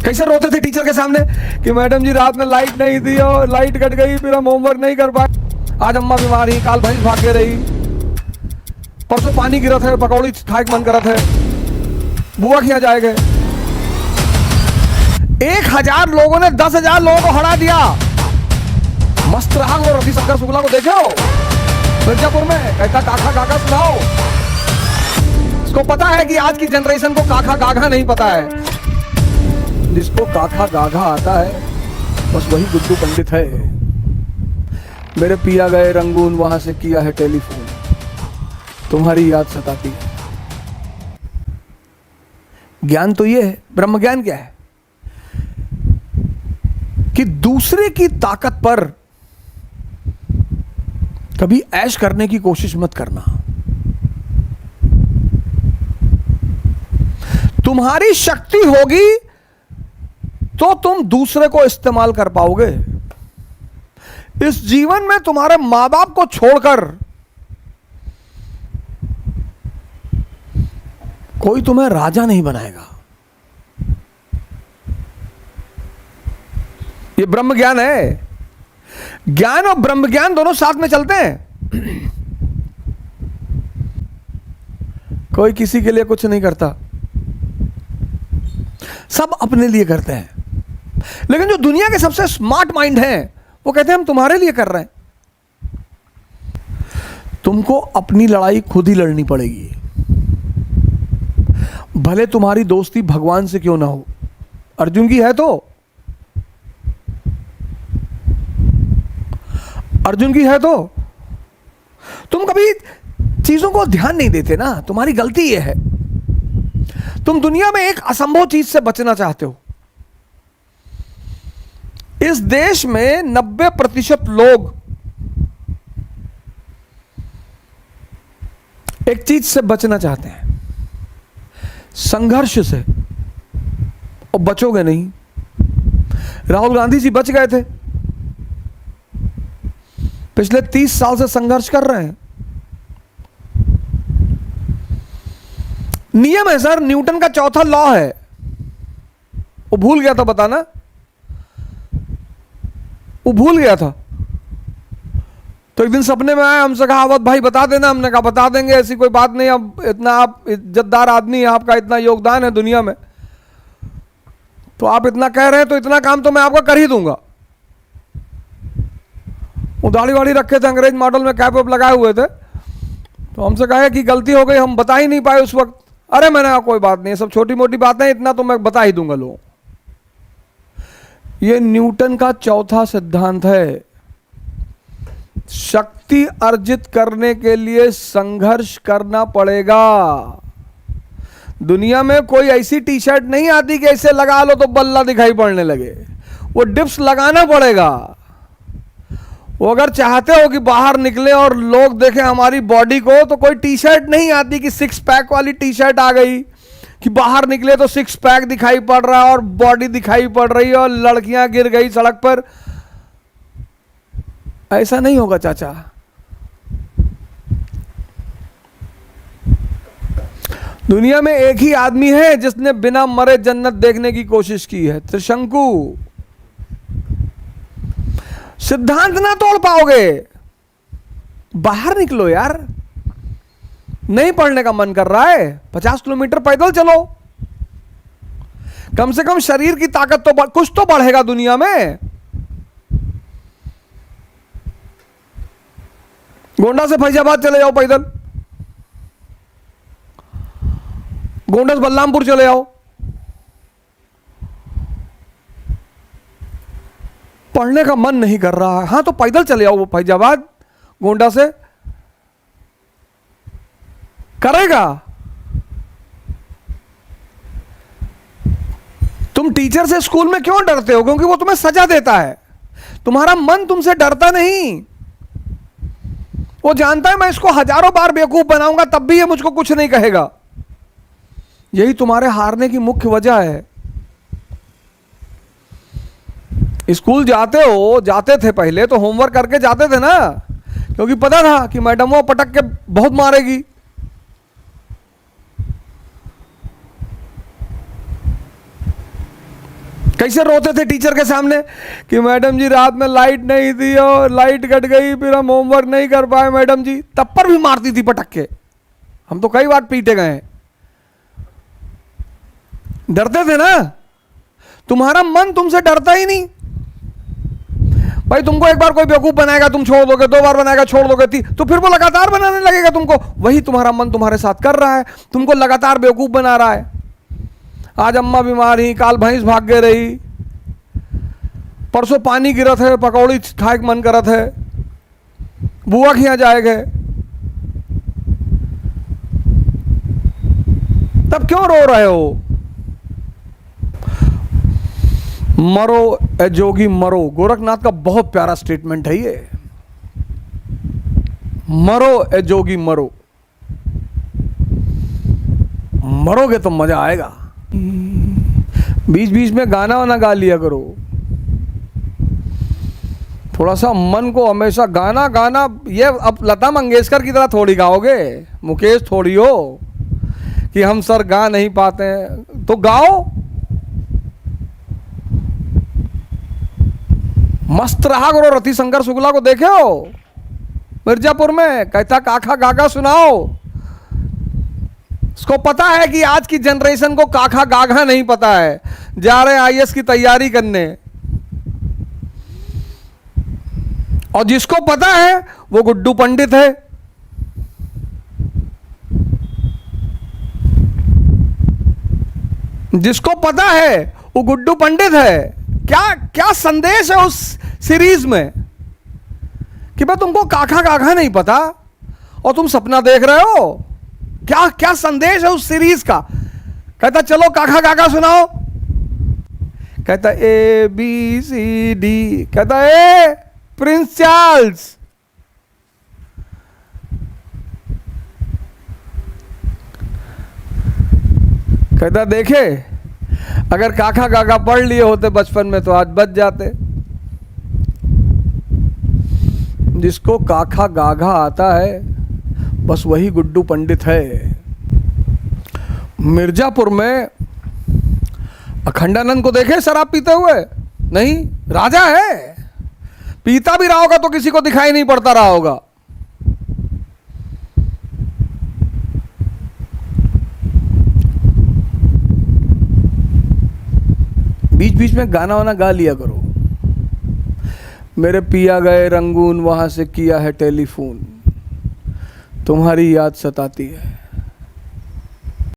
कैसे रोते थे टीचर के सामने कि मैडम जी रात में लाइट नहीं थी और लाइट कट गई, फिर हम होमवर्क नहीं कर पाए, आज अम्मा बीमार ही, काल भैंस भाग के रही, परसों पानी गिरा था, पकौड़ी खाए मन करा था, बुआ किया जाएगा। 1000 लोगों ने 10,000 लोगों को हरा दिया। मस्त रहा वो रविशंकर शुक्ला को देखे हो मिर्जापुर में, कहता काका काका सुनाओ। इसको पता है कि आज की जनरेशन को काका गाघा नहीं पता है। जिसको काका गाघा आता है बस वही गुड्डू पंडित है। मेरे पिया गए रंगून, वहां से किया है टेलीफोन, तुम्हारी याद सताती है। ज्ञान तो ये है, ब्रह्म ज्ञान क्या है कि दूसरे की ताकत पर कभी ऐश करने की कोशिश मत करना। तुम्हारी शक्ति होगी तो तुम दूसरे को इस्तेमाल कर पाओगे। इस जीवन में तुम्हारे मां बाप को छोड़कर कोई तुम्हें राजा नहीं बनाएगा। ये ब्रह्म ज्ञान है। ज्ञान और ब्रह्म ज्ञान दोनों साथ में चलते हैं। कोई किसी के लिए कुछ नहीं करता, सब अपने लिए करते हैं। लेकिन जो दुनिया के सबसे स्मार्ट माइंड हैं वो कहते हैं हम तुम्हारे लिए कर रहे हैं। तुमको अपनी लड़ाई खुद ही लड़नी पड़ेगी, भले तुम्हारी दोस्ती भगवान से क्यों ना हो। अर्जुन की है तो अर्जुन की है तो तुम कभी चीजों को ध्यान नहीं देते ना, तुम्हारी गलती यह है। तुम दुनिया में एक असंभव चीज से बचना चाहते हो। इस देश में 90% लोग एक चीज से बचना चाहते हैं, संघर्ष से, और बचोगे नहीं। राहुल गांधी जी बच गए थे, पिछले 30 साल से संघर्ष कर रहे हैं। नियम है सर, न्यूटन का चौथा लॉ है, वो भूल गया था बताना, वो भूल गया था। तो एक दिन सपने में आया, हमसे कहा अवध भाई बता देना। हमने कहा बता देंगे, ऐसी कोई बात नहीं। अब इतना आप इज्जतदार आदमी हैं, आपका इतना योगदान है दुनिया में, तो आप इतना कह रहे हैं तो इतना काम तो मैं आपका कर ही दूंगा। वो दाढ़ी वाड़ी रखे थे, अंग्रेज मॉडल में कैप वैप लगाए हुए थे। तो हमसे कहा कि गलती हो गई, हम बता ही नहीं पाए उस वक्त। अरे मैंने कहा कोई बात नहीं, सब छोटी मोटी बातें, इतना तो मैं बता ही दूंगा लोगों। ये न्यूटन का चौथा सिद्धांत है। शक्ति अर्जित करने के लिए संघर्ष करना पड़ेगा। दुनिया में कोई ऐसी टी शर्ट नहीं आती कि ऐसे लगा लो तो बल्ला दिखाई पड़ने लगे। वो डिप्स लगाना पड़ेगा। वो अगर चाहते हो कि बाहर निकले और लोग देखें हमारी बॉडी को, तो कोई टी शर्ट नहीं आती कि 6 पैक वाली टी शर्ट आ गई कि बाहर निकले तो 6 पैक दिखाई पड़ रहा है और बॉडी दिखाई पड़ रही है और लड़कियां गिर गई सड़क पर। ऐसा नहीं होगा चाचा। दुनिया में एक ही आदमी है जिसने बिना मरे जन्नत देखने की कोशिश की है, त्रिशंकु। सिद्धांत ना तोड़ पाओगे, बाहर निकलो यार। नहीं पढ़ने का मन कर रहा है, 50 किलोमीटर पैदल चलो। कम से कम शरीर की ताकत तो कुछ तो बढ़ेगा दुनिया में। गोंडा से फैजाबाद चले जाओ पैदल, गोंडा से बलरामपुर चले जाओ। पढ़ने का मन नहीं कर रहा है, हाँ तो पैदल चले जाओ। वो फैजाबाद गोंडा से करेगा। तुम टीचर से स्कूल में क्यों डरते हो? क्योंकि वो तुम्हें सजा देता है। तुम्हारा मन तुमसे डरता नहीं। वो जानता है मैं इसको हजारों बार बेवकूफ बनाऊंगा तब भी ये मुझको कुछ नहीं कहेगा। यही तुम्हारे हारने की मुख्य वजह है। स्कूल जाते थे पहले तो होमवर्क करके जाते थे ना, क्योंकि पता था कि मैडम वो पटक के बहुत मारेगी। कैसे रोते थे टीचर के सामने कि मैडम जी रात में लाइट नहीं थी और लाइट कट गई, फिर हम होमवर्क नहीं कर पाए मैडम जी, तब पर भी मारती थी पटक के। हम तो कई बार पीटे गए हैं। डरते थे ना, तुम्हारा मन तुमसे डरता ही नहीं। भाई तुमको एक बार कोई बेवकूफ बनाएगा तुम छोड़ दोगे, 2 बार बनाएगा छोड़ दोगे, तो फिर वो लगातार बनाने लगेगा तुमको। वही तुम्हारा मन तुम्हारे साथ कर रहा है, तुमको लगातार बेवकूफ बना रहा है। आज अम्मा बीमार ही, काल भैंस भाग के रही, परसों पानी गिरत है, पकौड़ी खाए मन करत है, बुआ के यहाँ जाए गए, तब क्यों रो रहे हो? मरो ए जोगी मरो, गोरखनाथ का बहुत प्यारा स्टेटमेंट है ये। मरो ए जोगी मरो, मरोगे तो मजा आएगा। बीच बीच में गाना वाना गा लिया करो, थोड़ा सा मन को हमेशा गाना गाना। ये अब लता मंगेशकर की तरह थोड़ी गाओगे, मुकेश थोड़ी हो कि हम सर गा नहीं पाते हैं, तो गाओ। मस्त रहा करो। रतिशंकर शुक्ला को देखे हो मिर्जापुर में, कहता काका गागा सुनाओ। उसको पता है कि आज की जनरेशन को काका गागा नहीं पता है, जा रहे आईएएस की तैयारी करने। और जिसको पता है वो गुड्डू पंडित है। जिसको पता है वो गुड्डू पंडित है। क्या क्या संदेश है उस सीरीज में कि भाई तुमको काका गागा नहीं पता और तुम सपना देख रहे हो? क्या क्या संदेश है उस सीरीज का? कहता चलो काका गागा सुनाओ। कहता ABCD, कहता ए प्रिंस चार्ल्स। कहता देखे अगर काका गागा पढ़ लिए होते बचपन में तो आज बच जाते। जिसको काका गागा आता है बस वही गुड्डू पंडित है। मिर्जापुर में अखंडानंद को देखे शराब पीते हुए? नहीं, राजा है। पीता भी रहा होगा तो किसी को दिखाई नहीं पड़ता रहा होगा। बीच बीच में गाना वाना गा लिया करो। मेरे पिया गए रंगून, वहां से किया है टेलीफोन, तुम्हारी याद सताती है।